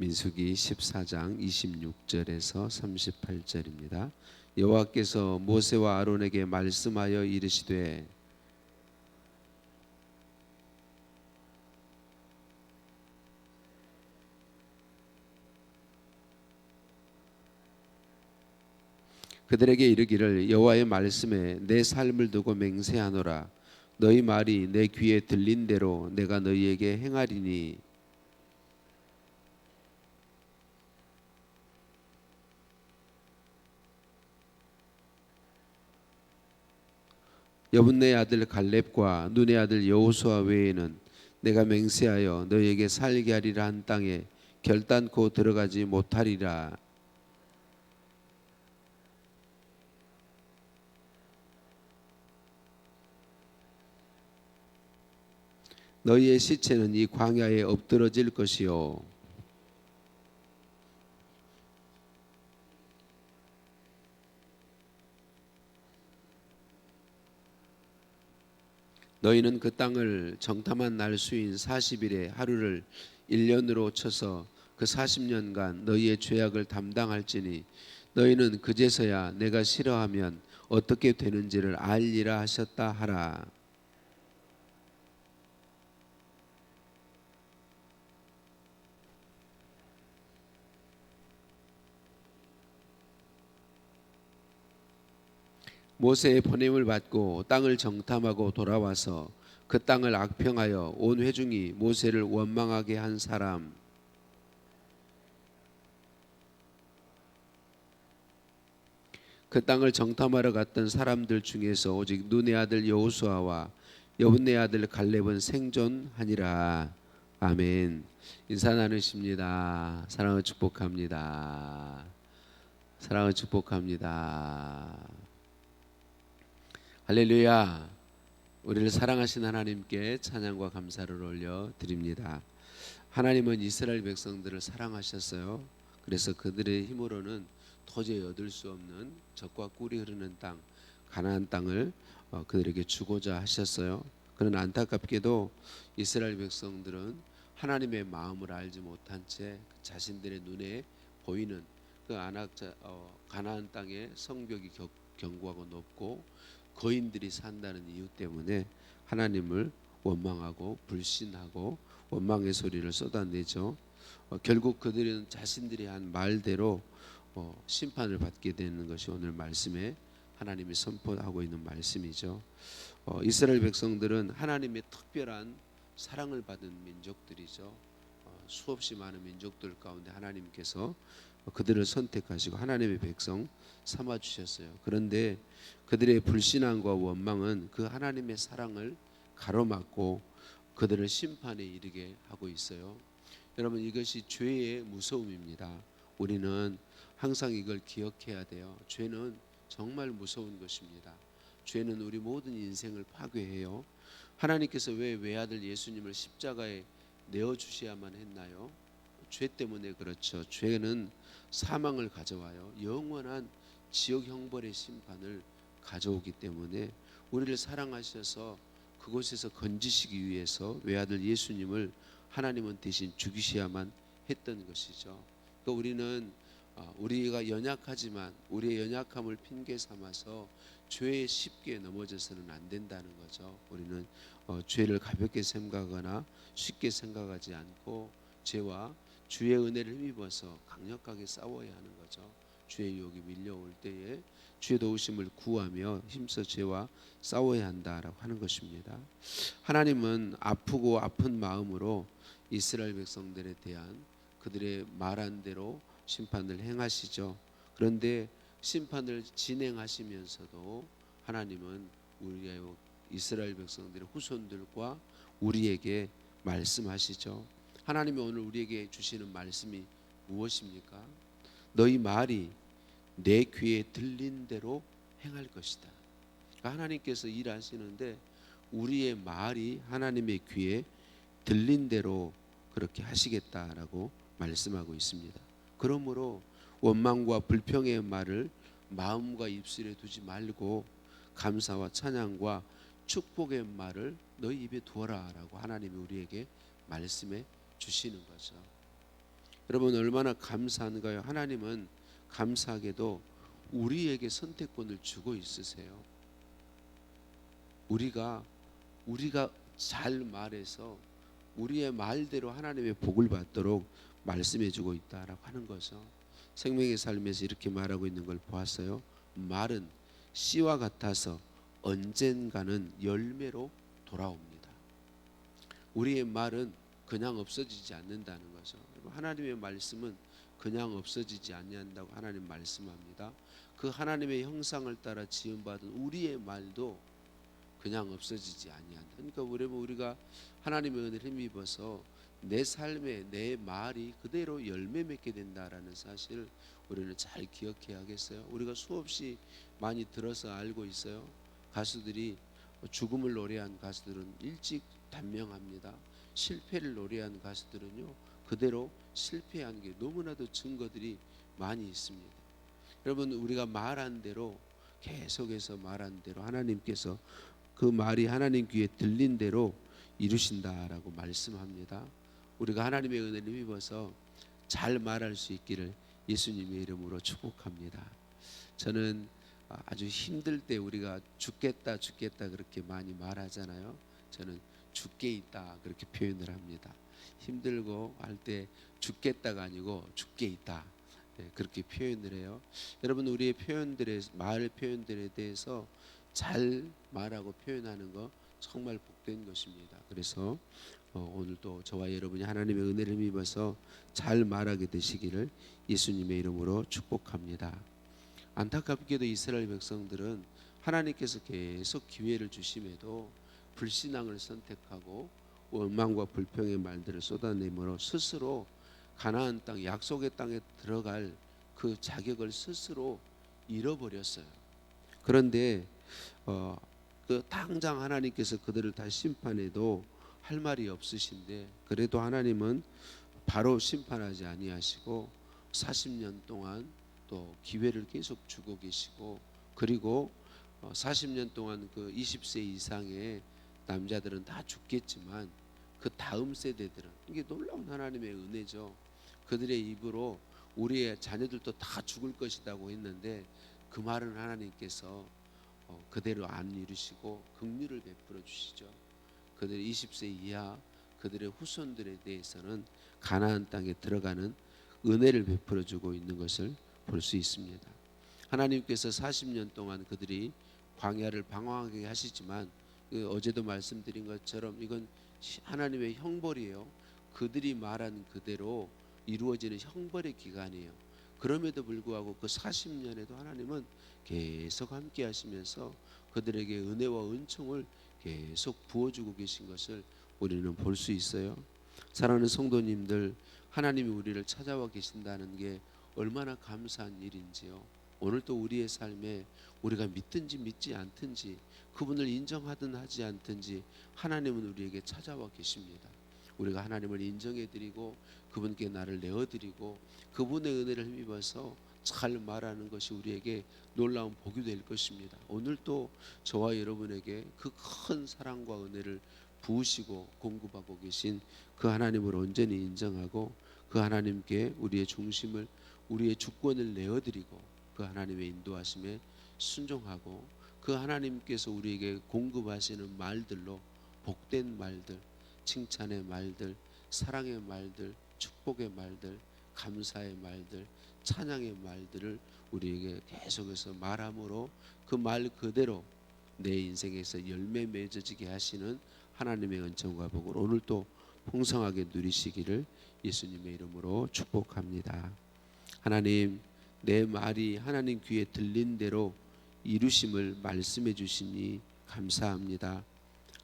민수기 14장 26절에서 38절입니다. 여호와께서 모세와 아론에게 말씀하여 이르시되 그들에게 이르기를 여호와의 말씀에 내 삶을 두고 맹세하노라. 너희 말이 내 귀에 들린 대로 내가 너희에게 행하리니 여분네 아들 갈렙과 눈의 아들 여호수아 외에는 내가 맹세하여 너희에게 살게 하리라 한 땅에 결단코 들어가지 못하리라. 너희의 시체는 이 광야에 엎드러질 것이요 너희는 그 땅을 정탐한 날 수인 40일에 하루를 1년으로 쳐서 그 40년간 너희의 죄악을 담당할지니 너희는 그제서야 내가 싫어하면 어떻게 되는지를 알리라 하셨다 하라. 모세의 보냄을 받고 땅을 정탐하고 돌아와서 그 땅을 악평하여 온 회중이 모세를 원망하게 한 사람. 그 땅을 정탐하러 갔던 사람들 중에서 오직 눈의 아들 여호수아와 여분네 아들 갈렙은 생존하니라. 아멘. 인사 나누십니다. 사랑을 축복합니다. 사랑을 축복합니다. 할렐루야. 우리를 사랑하신 하나님께 찬양과 감사를 올려 드립니다. 하나님은 이스라엘 백성들을 사랑하셨어요. 그래서 그들의 힘으로는 도저히 얻을 수 없는 젖과 꿀이 흐르는 땅 가나안 땅을 그들에게 주고자 하셨어요. 그러나 안타깝게도 이스라엘 백성들은 하나님의 마음을 알지 못한 채 자신들의 눈에 보이는 그 가나안 땅의 성벽이 견고하고 높고 거인들이 산다는 이유 때문에 하나님을 원망하고 불신하고 원망의 소리를 쏟아내죠. 결국 그들은 자신들이 한 말대로 심판을 받게 되는 것이 오늘 말씀에 하나님이 선포하고 있는 말씀이죠. 이스라엘 백성들은 하나님의 특별한 사랑을 받은 민족들이죠. 수없이 많은 민족들 가운데 하나님께서 그들을 선택하시고 하나님의 백성 삼아 주셨어요. 그런데 그들의 불신앙과 원망은 그 하나님의 사랑을 가로막고 그들을 심판에 이르게 하고 있어요. 여러분, 이것이 죄의 무서움입니다. 우리는 항상 이걸 기억해야 돼요. 죄는 정말 무서운 것입니다. 죄는 우리 모든 인생을 파괴해요. 하나님께서 왜 외아들 예수님을 십자가에 내어주셔야만 했나요? 죄 때문에 그렇죠. 죄는 사망을 가져와요. 영원한 지옥 형벌의 심판을 가져오기 때문에 우리를 사랑하셔서 그곳에서 건지시기 위해서 외아들 예수님을 하나님은 대신 죽이셔야만 했던 것이죠. 그러니까 우리는 우리가 연약하지만 우리의 연약함을 핑계 삼아서 죄에 쉽게 넘어져서는 안 된다는 거죠. 우리는 죄를 가볍게 생각하거나 쉽게 생각하지 않고 죄와 주의 은혜를 힘입어서 강력하게 싸워야 하는 거죠. 주의 유혹이 밀려올 때에 주의 도우심을 구하며 힘써 죄와 싸워야 한다라고 하는 것입니다. 하나님은 아프고 아픈 마음으로 이스라엘 백성들에 대한 그들의 말한 대로 심판을 행하시죠. 그런데 심판을 진행하시면서도 하나님은 우리의 이스라엘 백성들의 후손들과 우리에게 말씀하시죠. 하나님이 오늘 우리에게 주시는 말씀이 무엇입니까? 너희 말이 내 귀에 들린 대로 행할 것이다. 그러니까 하나님께서 일하시는데 우리의 말이 하나님의 귀에 들린 대로 그렇게 하시겠다라고 말씀하고 있습니다. 그러므로 원망과 불평의 말을 마음과 입술에 두지 말고 감사와 찬양과 축복의 말을 너희 입에 두어라 라고 하나님이 우리에게 말씀해 주시는 거죠. 여러분 얼마나 감사한가요? 하나님은 감사하게도 우리에게 선택권을 주고 있으세요. 우리가 잘 말해서 우리의 말대로 하나님의 복을 받도록 말씀해 주고 있다라고 하는 거죠. 생명의 삶에서 이렇게 말하고 있는 걸 보았어요. 말은 씨와 같아서 언젠가는 열매로 돌아옵니다. 우리의 말은 그냥 없어지지 않는다는 거죠. 하나님의 말씀은 그냥 없어지지 않는다고 하나님 말씀합니다. 그 하나님의 형상을 따라 지음받은 우리의 말도 그냥 없어지지 아니한다. 그러니까 우리가 하나님의 은혜를 힘입어서 내 삶에 내 말이 그대로 열매 맺게 된다라는 사실 우리는 잘 기억해야겠어요. 우리가 수없이 많이 들어서 알고 있어요. 가수들이 죽음을 노래한 가수들은 일찍 단명합니다. 실패를 노래한 가수들은요 그대로 실패한 게 너무나도 증거들이 많이 있습니다. 여러분 우리가 말한 대로 계속해서 말한 대로 하나님께서 그 말이 하나님 귀에 들린 대로 이루신다라고 말씀합니다. 우리가 하나님의 은혜를 힘입어서 잘 말할 수 있기를 예수님의 이름으로 축복합니다. 저는 아주 힘들 때 우리가 죽겠다 그렇게 많이 말하잖아요. 저는 죽게 있다 그렇게 표현을 합니다. 힘들고 할 때 죽겠다가 아니고 죽게 있다 그렇게 표현을 해요. 여러분 우리의 말 표현들에 대해서 잘 말하고 표현하는 거 정말 복된 것입니다. 그래서 오늘도 저와 여러분이 하나님의 은혜를 힘입어서 잘 말하게 되시기를 예수님의 이름으로 축복합니다. 안타깝게도 이스라엘 백성들은 하나님께서 계속 기회를 주심에도 불신앙을 선택하고 원망과 불평의 말들을 쏟아내므로 스스로 가나안 땅 약속의 땅에 들어갈 그 자격을 스스로 잃어버렸어요. 그런데 그 당장 하나님께서 그들을 다 심판해도 할 말이 없으신데 그래도 하나님은 바로 심판하지 아니하시고 40년 동안 또 기회를 계속 주고 계시고 그리고 40년 동안 그 20세 이상의 남자들은 다 죽겠지만 그 다음 세대들은 이게 놀라운 하나님의 은혜죠. 그들의 입으로 우리의 자녀들도 다 죽을 것이라고 했는데 그 말은 하나님께서 그대로 안 이루시고 긍휼을 베풀어 주시죠. 그들 20세 이하 그들의 후손들에 대해서는 가나안 땅에 들어가는 은혜를 베풀어 주고 있는 것을 볼 수 있습니다. 하나님께서 40년 동안 그들이 광야를 방황하게 하시지만 어제도 말씀드린 것처럼 이건 하나님의 형벌이에요. 그들이 말한 그대로 이루어지는 형벌의 기간이에요. 그럼에도 불구하고 그 40년에도 하나님은 계속 함께 하시면서 그들에게 은혜와 은총을 계속 부어주고 계신 것을 우리는 볼 수 있어요. 사랑하는 성도님들, 하나님이 우리를 찾아와 계신다는 게 얼마나 감사한 일인지요. 오늘 또 우리의 삶에 우리가 믿든지 믿지 않든지 그분을 인정하든 하지 않든지 하나님은 우리에게 찾아와 계십니다. 우리가 하나님을 인정해드리고 그분께 나를 내어드리고 그분의 은혜를 힘입어서 잘 말하는 것이 우리에게 놀라운 복이 될 것입니다. 오늘 또 저와 여러분에게 그 큰 사랑과 은혜를 부으시고 공급하고 계신 그 하나님을 온전히 인정하고 그 하나님께 우리의 중심을 우리의 주권을 내어드리고 그 하나님의 인도하심에 순종하고 그 하나님께서 우리에게 공급하시는 말들로 복된 말들, 칭찬의 말들, 사랑의 말들, 축복의 말들, 감사의 말들, 찬양의 말들을 우리에게 계속해서 말함으로 그 말 그대로 내 인생에서 열매 맺어지게 하시는 하나님의 은총과 복을 오늘 또 풍성하게 누리시기를 예수님의 이름으로 축복합니다. 하나님, 내 말이 하나님 귀에 들린 대로 이루심을 말씀해 주시니 감사합니다.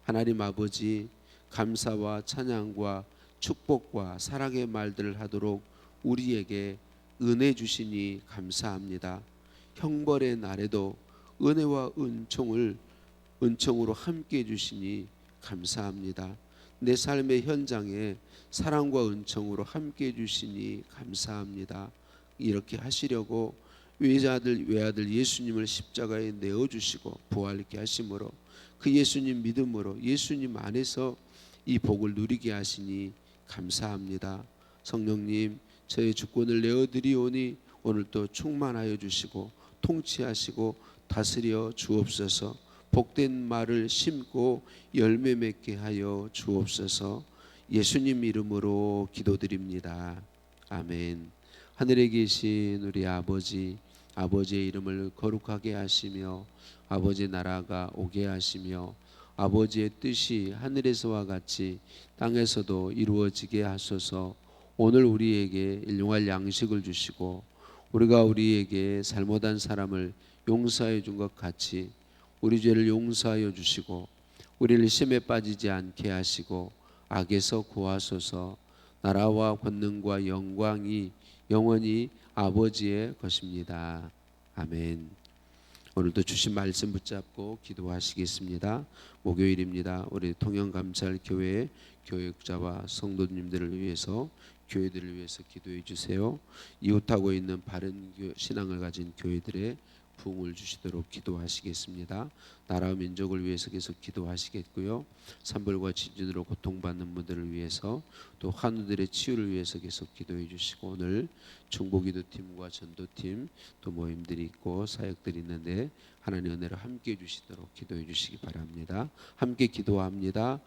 하나님 아버지, 감사와 찬양과 축복과 사랑의 말들을 하도록 우리에게 은혜 주시니 감사합니다. 형벌의 날에도 은혜와 은총으로 함께 해 주시니 감사합니다. 내 삶의 현장에 사랑과 은총으로 함께 해 주시니 감사합니다. 이렇게 하시려고 외아들 예수님을 십자가에 내어주시고 부활케 하심으로 그 예수님 믿음으로 예수님 안에서 이 복을 누리게 하시니 감사합니다. 성령님, 저희 주권을 내어드리오니 오늘 또 충만하여 주시고 통치하시고 다스려 주옵소서. 복된 말을 심고 열매 맺게 하여 주옵소서. 예수님 이름으로 기도드립니다. 아멘. 하늘에 계신 우리 아버지, 아버지의 이름을 거룩하게 하시며 아버지 나라가 오게 하시며 아버지의 뜻이 하늘에서와 같이 땅에서도 이루어지게 하소서. 오늘 우리에게 일용할 양식을 주시고 우리가 우리에게 잘못한 사람을 용서해 준 것 같이 우리 죄를 용서하여 주시고 우리를 시험에 빠지지 않게 하시고 악에서 구하소서. 나라와 권능과 영광이 영원히 아버지의 것입니다. 아멘. 오늘도 주신 말씀 붙잡고 기도하시겠습니다. 목요일입니다. 우리 통영감찰교회 교육자와 성도님들을 위해서 교회들을 위해서 기도해 주세요. 이웃하고 있는 바른 신앙을 가진 교회들의 부흥을 주시도록 기도하시겠습니다. 나라와 민족을 위해서 계속 기도하시겠고요. 산불과 지진으로 고통받는 분들을 위해서 또 환우들의 치유를 위해서 계속 기도해 주시고 오늘 중보기도팀과 전도팀 또 모임들이 있고 사역들이 있는데 하나님의 은혜를 함께 해 주시도록 기도해 주시기 바랍니다. 함께 기도합니다.